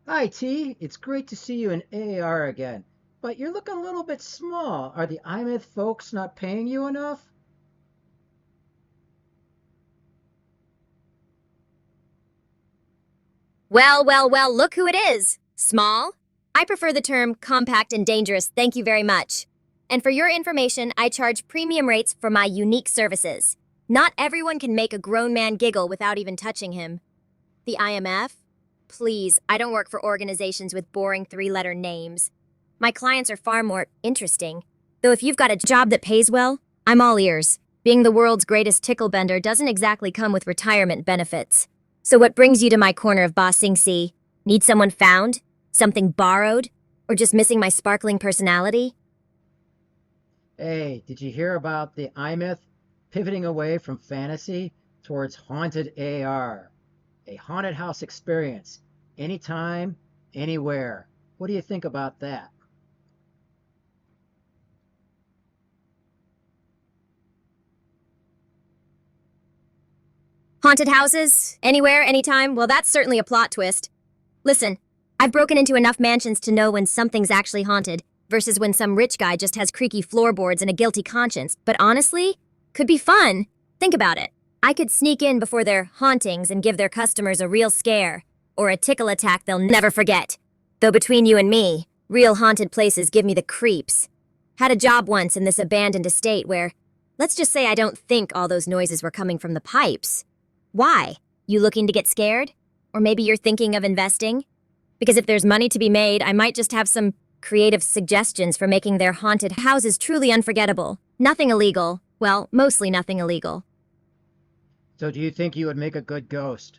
Hi, T. It's great to see you in AR again. But you're looking a little bit small. Are the iMyth folks not paying you enough? Well, look who it is. Small? I prefer the term compact and dangerous, thank you very much. And for your information, I charge premium rates for my unique services. Not everyone can make a grown man giggle without even touching him. The IMF? Please, I don't work for organizations with boring three-letter names. My clients are far more interesting. Though if you've got a job that pays well, I'm all ears. Being the world's greatest tickle-bender doesn't exactly come with retirement benefits. So what brings you to my corner of Ba Sing Si? Need someone found? Something borrowed? Or just missing my sparkling personality? Hey, did you hear about the iMyth pivoting away from fantasy towards haunted AR? A haunted house experience, anytime, anywhere. What do you think about that? Haunted houses? Anywhere, anytime? Well, that's certainly a plot twist. Listen, I've broken into enough mansions to know when something's actually haunted versus when some rich guy just has creaky floorboards and a guilty conscience. But honestly, could be fun. Think about it. I could sneak in before their hauntings and give their customers a real scare, or a tickle attack they'll never forget. Though between you and me, real haunted places give me the creeps. Had a job once in this abandoned estate where, let's just say I don't think all those noises were coming from the pipes. Why? You looking to get scared? Or maybe you're thinking of investing? Because if there's money to be made, I might just have some creative suggestions for making their haunted houses truly unforgettable. Nothing illegal. Well, mostly nothing illegal. So, do you think you would make a good ghost?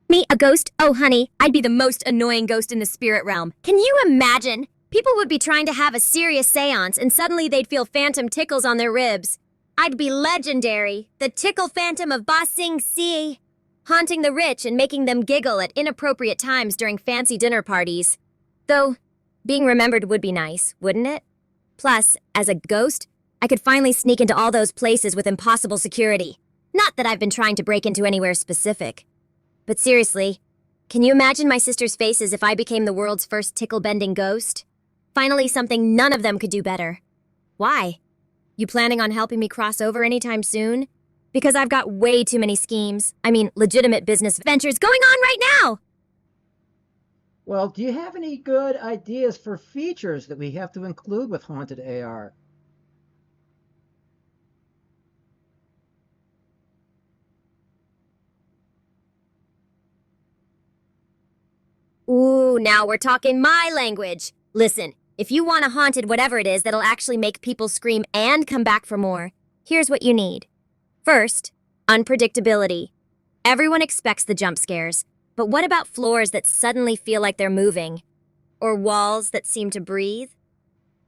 Me, a ghost? Oh, honey, I'd be the most annoying ghost in the spirit realm. Can you imagine? People would be trying to have a serious seance and suddenly they'd feel phantom tickles on their ribs. I'd be legendary, the tickle phantom of Ba Sing Si, haunting the rich and making them giggle at inappropriate times during fancy dinner parties. Though, being remembered would be nice, wouldn't it? Plus, as a ghost, I could finally sneak into all those places with impossible security. Not that I've been trying to break into anywhere specific. But seriously, can you imagine my sister's faces if I became the world's first tickle-bending ghost? Finally, something none of them could do better. Why? You planning on helping me cross over anytime soon? Because I've got way too many schemes. I mean, legitimate business ventures going on right now! Well, do you have any good ideas for features that we have to include with haunted AR? Ooh, now we're talking my language. Listen, if you want a haunted whatever it is that'll actually make people scream and come back for more, here's what you need. First, unpredictability. Everyone expects the jump scares, but what about floors that suddenly feel like they're moving? Or walls that seem to breathe?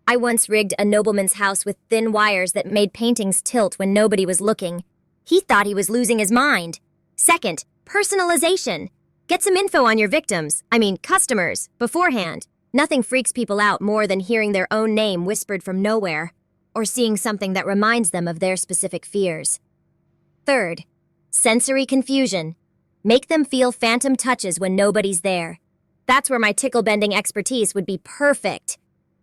I once rigged a nobleman's house with thin wires that made paintings tilt when nobody was looking. He thought he was losing his mind. Second, personalization. Get some info on your victims, customers, beforehand. Nothing freaks people out more than hearing their own name whispered from nowhere, or seeing something that reminds them of their specific fears. Third, sensory confusion. Make them feel phantom touches when nobody's there. That's where my tickle-bending expertise would be perfect.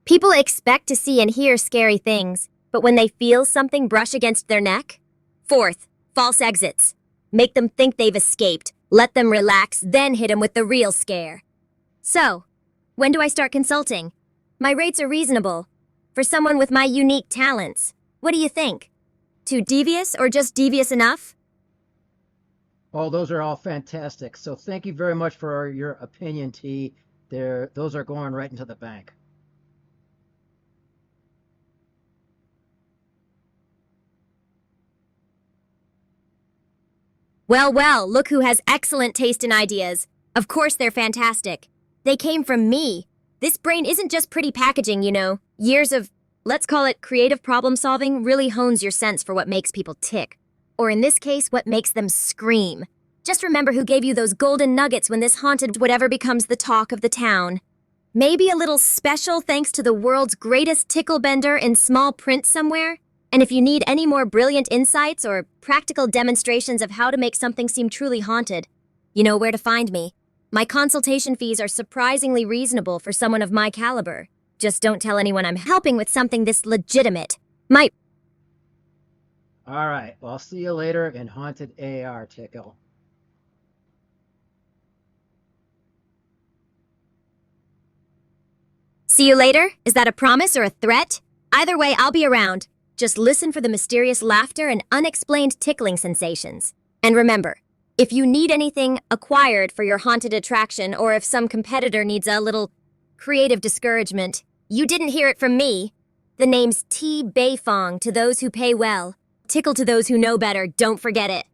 People expect to see and hear scary things, but when they feel something brush against their neck? Fourth, false exits. Make them think they've escaped, let them relax, then hit them with the real scare. So, when do I start consulting? My rates are reasonable. For someone with my unique talents. What do you think? Too devious or just devious enough? Oh, those are all fantastic. So, thank you very much for your opinion, T. Those are going right into the bank. Well, look who has excellent taste in ideas. Of course they're fantastic. They came from me. This brain isn't just pretty packaging, you know. Years of, let's call it creative problem solving, really hones your sense for what makes people tick. Or in this case, what makes them scream. Just remember who gave you those golden nuggets when this haunted whatever becomes the talk of the town. Maybe a little special thanks to the world's greatest tickle bender in small print somewhere? And if you need any more brilliant insights or practical demonstrations of how to make something seem truly haunted, you know where to find me. My consultation fees are surprisingly reasonable for someone of my caliber. Just don't tell anyone I'm helping with something this legitimate. All right, well, I'll see you later in Haunted AR, Tickle. See you later? Is that a promise or a threat? Either way, I'll be around. Just listen for the mysterious laughter and unexplained tickling sensations. And remember, if you need anything acquired for your haunted attraction, or if some competitor needs a little creative discouragement, you didn't hear it from me. The name's T. Beifong to those who pay well. Tickle to those who know better, don't forget it.